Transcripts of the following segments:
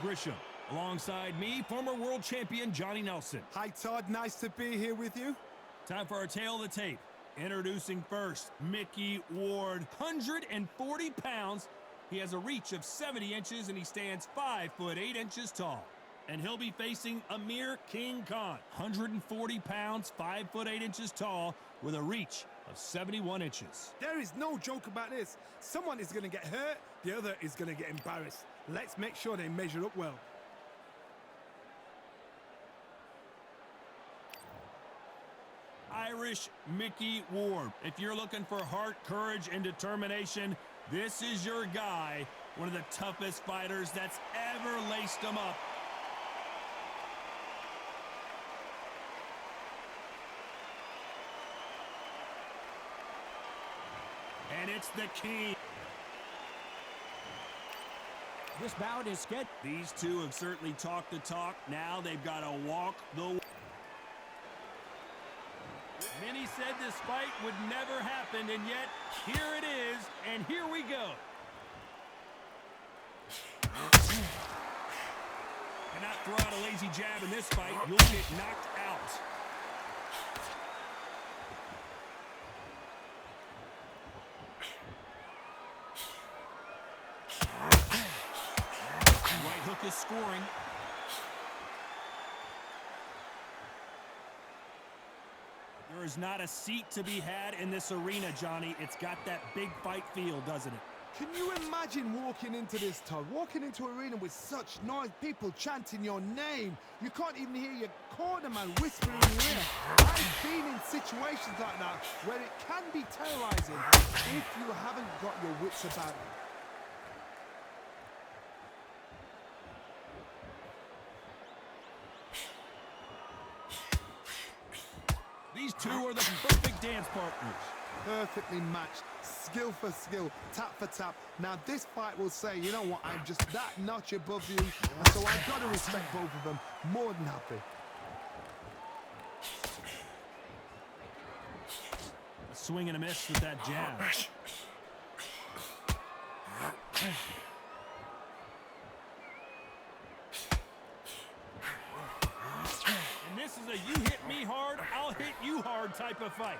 Grisham. Alongside me, former world champion Johnny Nelson. Hi, Todd. Nice to be here with you. Time for our tale of the tape. Introducing first, Mickey Ward. 140 pounds. He has a reach of 70 inches, and he stands 5'8" tall. And he'll be facing Amir King Khan. 140 pounds, 5'8" tall, with a reach of 71 inches. There is no joke about this. Someone is going to get hurt, the other is going to get embarrassed. Let's make sure they measure up well. Irish Mickey Ward. If you're looking for heart, courage, and determination, this is your guy. One of the toughest fighters that's ever laced him up. And it's the King. This bout is scheduled. These two have certainly talked the talk. Now they've got to walk the walk. Many said this fight would never happen, and yet here it is, and here we go. Cannot throw out a lazy jab in this fight. You'll get knocked out. Right hook is scoring. There is not a seat to be had in this arena, Johnny. It's got that big fight feel, doesn't it? Can you imagine walking into this, Todd? Walking into an arena with such noise, people chanting your name. You can't even hear your corner man whispering in your ear. I've been in situations like that where it can be terrorizing if you haven't got your wits about you. These two are the perfect dance partners. Perfectly matched, skill for skill, tap for tap. Now this fight will say, you know what, I'm just that notch above you, and so I've got to respect both of them. More than happy. A swing and a miss with that jab. This is a you hit me hard, I'll hit you hard type of fight.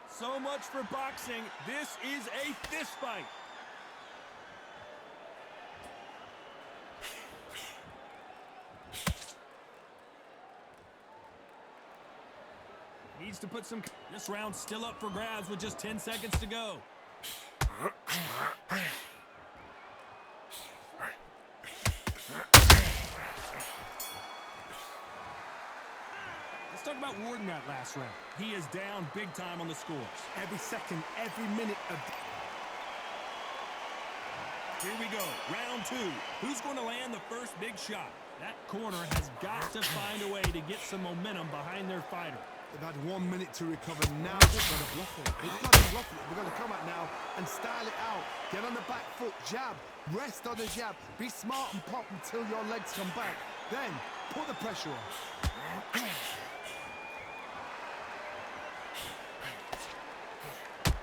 So much for boxing. This is a fist fight. Needs to put some... This round's still up for grabs with just 10 seconds to go. Let's talk about Ward in that last round. He is down big time on the scores. Every second, every minute of... Here we go, round two. Who's going to land the first big shot? That corner has got to find a way to get some momentum behind their fighter. They've had 1 minute to recover. Now they've got to bluff it. They've got to bluff it. They've got to come out now and style it out. Get on the back foot, jab, rest on the jab. Be smart and pop until your legs come back. Then, put the pressure on.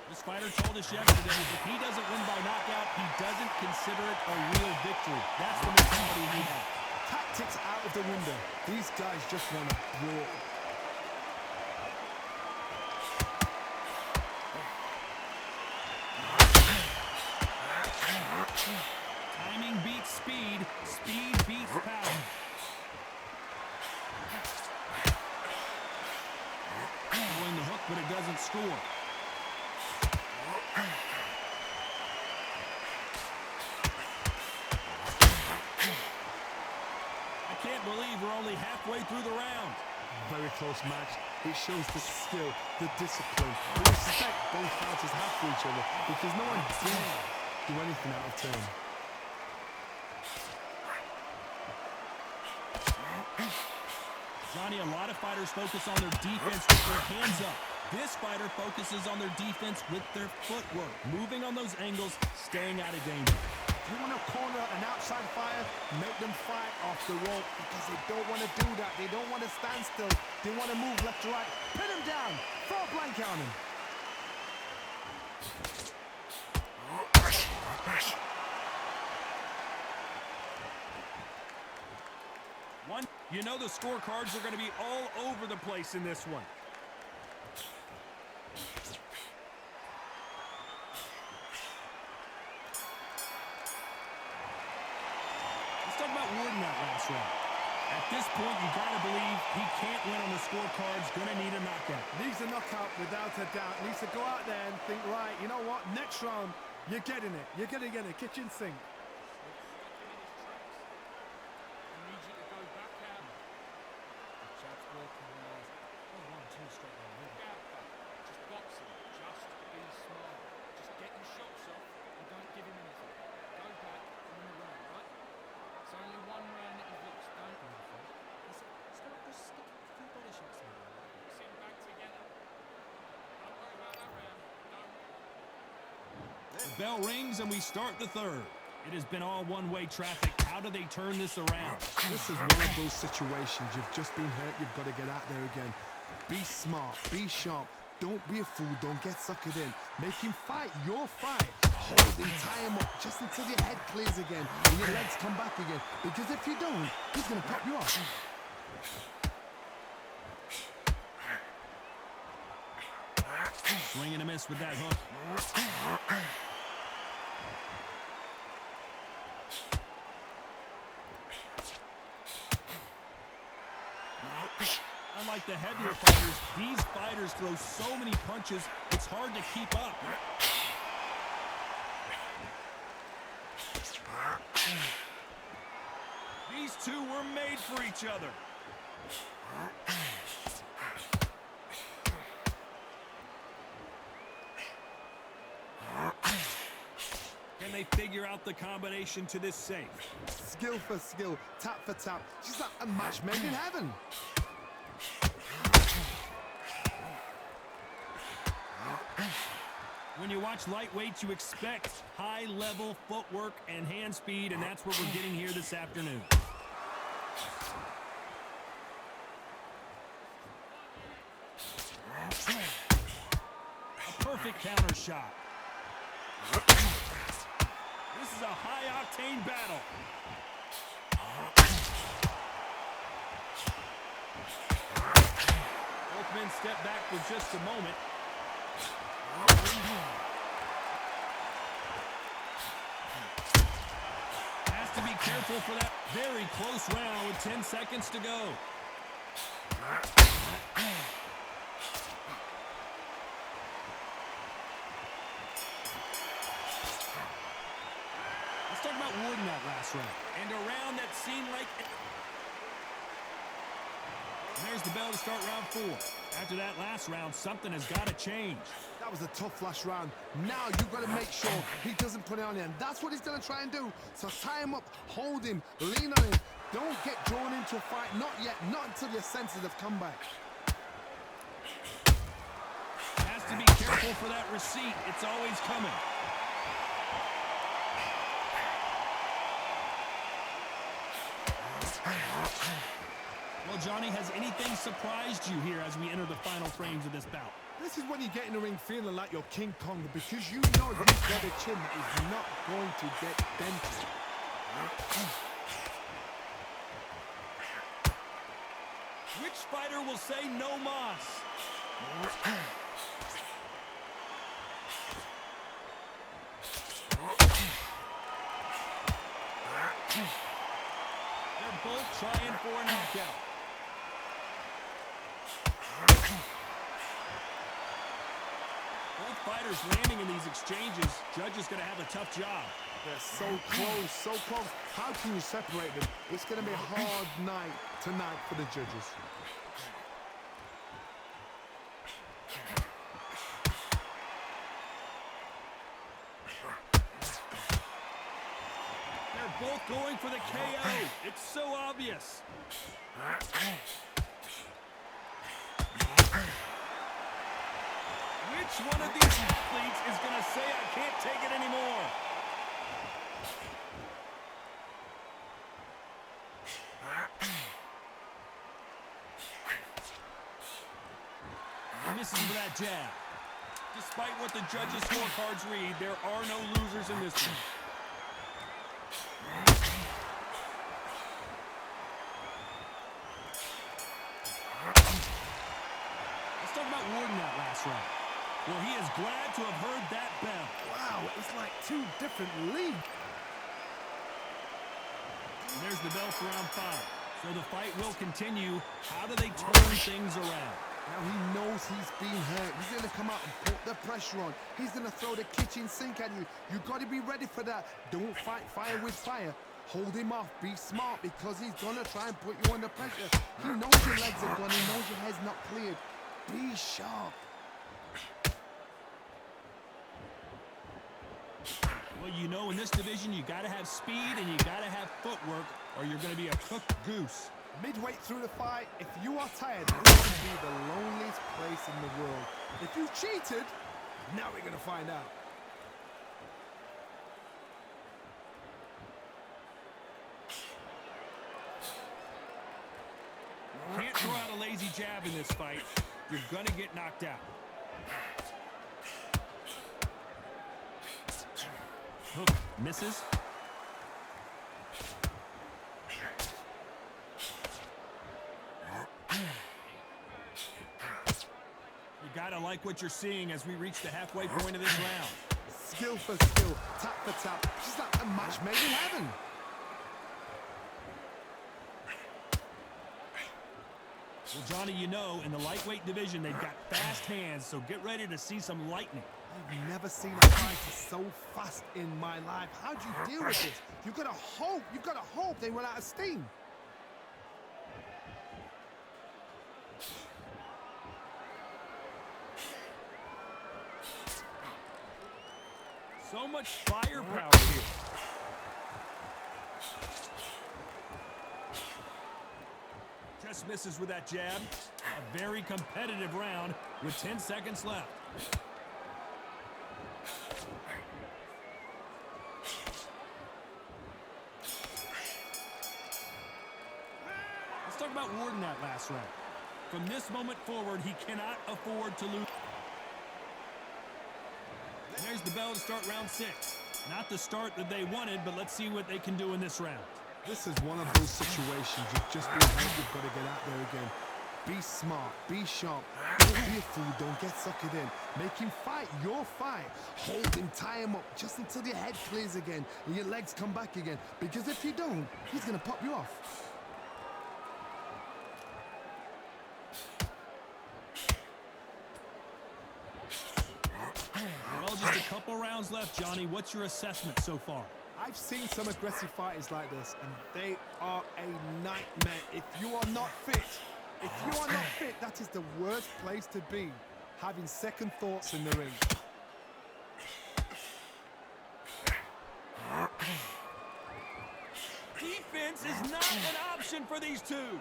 This fighter told us yesterday, if he doesn't win by knockout, he doesn't consider it a real victory. That's the mentality he has. Tactics out of the window. These guys just want to brawl. Timing beats speed. Speed beats power. Throwing the hook, but it doesn't score. I can't believe we're only halfway through the round. Very close match. It shows the skill, the discipline, the respect both fighters have for each other, because no one dare do anything out of turn. Johnny, a lot of fighters focus on their defense with their hands up. This fighter focuses on their defense with their footwork, moving on those angles, staying out of danger. If you want to corner an outside fighter, make them fight off the rope, because they don't want to do that. They don't want to stand still. They want to move left to right. Pin them down. Throw a blanket on them. You know the scorecards are going to be all over the place in this one. Let's talk about Ward in that last round. At this point, you got to believe he can't win on the scorecards. Going to need a knockout. Needs a knockout without a doubt. Needs to go out there and think, right, you know what? Next round, you're getting it. You're going to get it. Kitchen sink. The bell rings and we start the third. It has been all one-way traffic. How do they turn this around? This is one of those situations. You've just been hurt. You've got to get out there again. Be smart. Be sharp. Don't be a fool. Don't get suckered in. Make him fight your fight. Hold him, tie him up just until your head clears again and your legs come back again. Because if you don't, he's going to pop you off. Swing and a miss with that hook. Unlike the heavier fighters, these fighters throw so many punches, it's hard to keep up. These two were made for each other. Can they figure out the combination to this safe? Skill for skill, tap for tap. She's like a match made in heaven. When you watch lightweights, you expect high-level footwork and hand speed, and that's what we're getting here this afternoon. A perfect counter shot. This is a high-octane battle. Both men step back for just a moment. Has to be careful for that very close round with 10 seconds to go. Let's talk about Ward in that last round. And a round that seemed like... There's the bell to start round 4. After that last round, something has got to change. That was a tough last round. Now you've got to make sure he doesn't put it on you. And that's what he's going to try and do. So tie him up, hold him, lean on him. Don't get drawn into a fight. Not yet. Not until your senses have come back. Has to be careful for that receipt. It's always coming. Well, Johnny, has anything surprised you here as we enter the final frames of this bout? This is when you get in the ring feeling like you're King Kong, because you know you've got a chin that is not going to get dented. Which fighter will say no mas? They're both trying for a knockout. Both fighters landing in these exchanges. Judge is going to have a tough job. They're so close, so close. How can you separate them? It's going to be a hard night tonight for the judges. They're both going for the KO. It's so obvious. Which one of these athletes is going to say, I can't take it anymore? And misses with that jab. Despite what the judges' scorecards read, there are no losers in this one. like two different leagues. And there's the bell for round 5. So the fight will continue. How do they turn things around? Now he knows he's been hurt. He's going to come out and put the pressure on. He's going to throw the kitchen sink at you. You've got to be ready for that. Don't fight fire with fire. Hold him off. Be smart because he's going to try and put you under pressure. He knows your legs are gone. He knows your head's not cleared. Be sharp. Well, you know, in this division, you got to have speed and you got to have footwork or you're going to be a cooked goose. Midway through the fight, if you are tired, this could be the loneliest place in the world. If you cheated, now we're going to find out. Can't throw out a lazy jab in this fight. You're going to get knocked out. Hook misses. You gotta like what you're seeing as we reach the halfway point of this round. Skill for skill, tap for tap, just like a match made in heaven. Well, Johnny, you know, in the lightweight division, they've got fast hands, so get ready to see some lightning. I've never seen a fighter so fast in my life. How do you deal with this? You've got to hope they run out of steam. So much firepower here. Just misses with that jab. A very competitive round with 10 seconds left. Let's talk about Warden that last round. From this moment forward, he cannot afford to lose. There's the bell to start round 6. Not the start that they wanted, but let's see what they can do in this round. This is one of those situations you've just been hurt. You've got to get out there again. Be smart, be sharp. Don't be a fool, don't get suckered in. Make him fight your fight. Hold him, tie him up just until your head clears again and your legs come back again. Because if you don't, he's going to pop you off. Well, just a couple rounds left, Johnny. What's your assessment so far? I've seen some aggressive fighters like this, and they are a nightmare. If you are not fit, that is the worst place to be, having second thoughts in the ring. Defense is not an option for these two.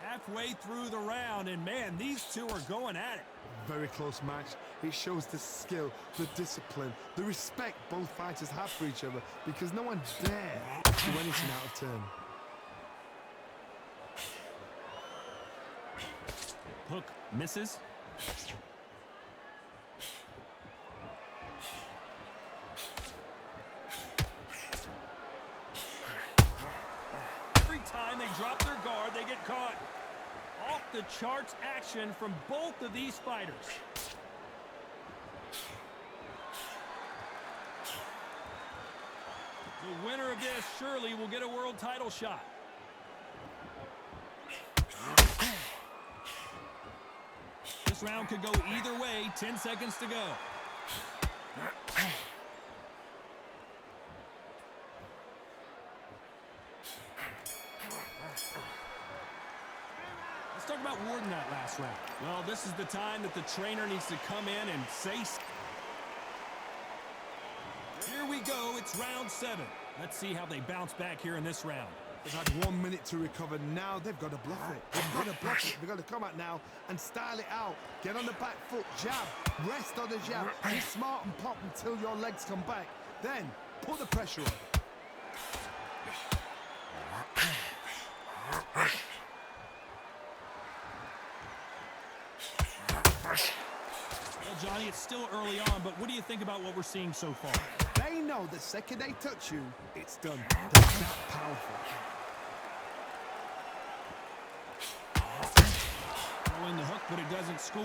Halfway through the round, and man, these two are going at it. Very close match. It shows the skill, the discipline, the respect both fighters have for each other, because no one dare do anything out of turn. Hook misses. Every time they drop their guard, they get caught. Off the charts action from both of these fighters. The winner of this surely will get a world title shot. This round could go either way. 10 seconds to go. Let's talk about Warden that last round. Well, this is the time that the trainer needs to come in and say... Here we go. It's round 7. Let's see how they bounce back here in this round. They've had 1 minute to recover. Now they've got to bluff it. They've got to bluff it. They've got to come out now and style it out. Get on the back foot, jab, rest on the jab. Be smart and pop until your legs come back. Then put the pressure on. Well, Johnny, it's still early on, but what do you think about what we're seeing so far? They know the second they touch you, it's done. That's that powerful. but it doesn't score.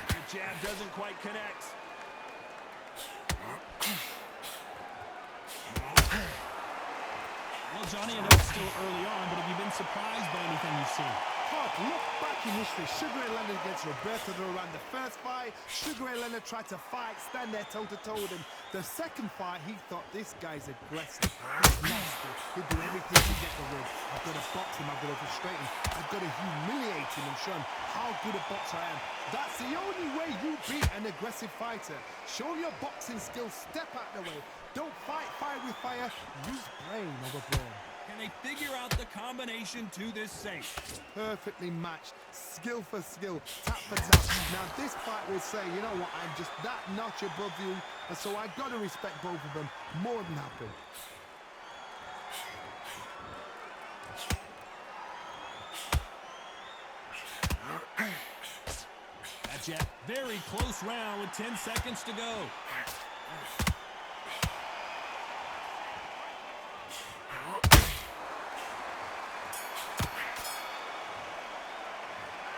The jab doesn't quite connect. Well, Johnny, I know it's still early on, but have you been surprised by anything you've seen? Look back in history. Sugar Ray Leonard against Roberto Duran. The first fight, Sugar Ray Leonard tried to fight, stand there toe-to-toe with him. The second fight, he thought, this guy's aggressive. He's nasty. He'll do everything to get the win. I've got to box him. I've got to frustrate him. I've got to humiliate him and show him how good a boxer I am. That's the only way you beat an aggressive fighter. Show your boxing skills. Step out the way. Don't fight fire with fire. Use brain over brain. Can they figure out the combination to this safe? Perfectly matched, skill for skill, tap for tap. Now this fight will say, you know what, I'm just that notch above you, and so I gotta respect both of them more than happy. That's it. Very close round with 10 seconds to go.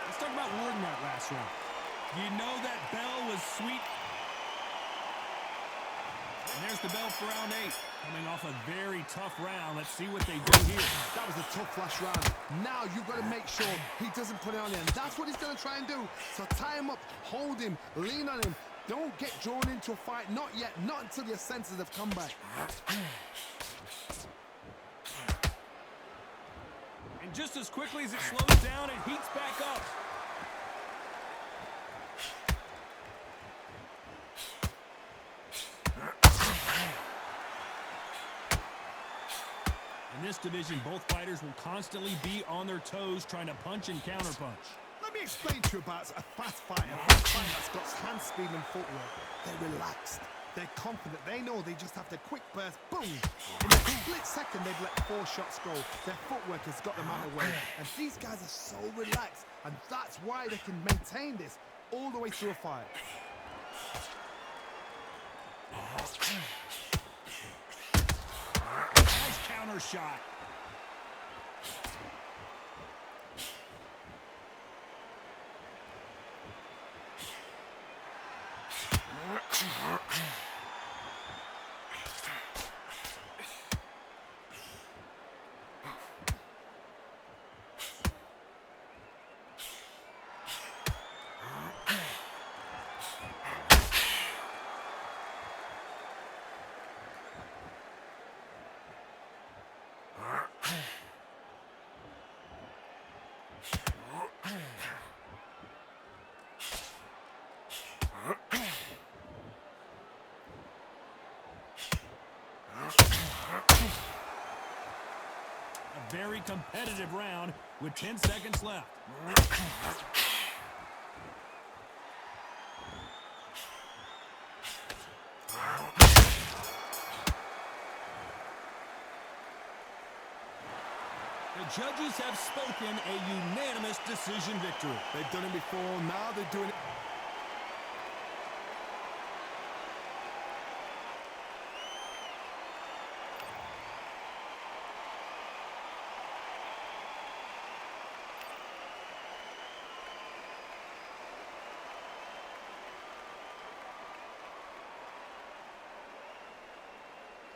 Let's talk about Ward in that last round. You know that bell was sweet. And there's the bell for round 8. Coming off a very tough round. Let's see what they do here. That was a tough last round. Now you've got to make sure he doesn't put it on you. And that's what he's going to try and do. So tie him up, hold him, lean on him. Don't get drawn into a fight. Not yet. Not until your senses have come back. And just as quickly as it slows down, it heats back up. In this division, both fighters will constantly be on their toes trying to punch and counterpunch. Let me explain to you about a fast fight, a fast fight that's got hand speed and footwork. They're relaxed. They're confident. They know they just have to quick burst, boom. In a split second, they've let 4 shots go. Their footwork has got them out of the way. And these guys are so relaxed. And that's why they can maintain this all the way through a fight. Nice counter shot. A very competitive round with 10 seconds left. The judges have spoken a unanimous decision victory. They've done it before, now they're doing it.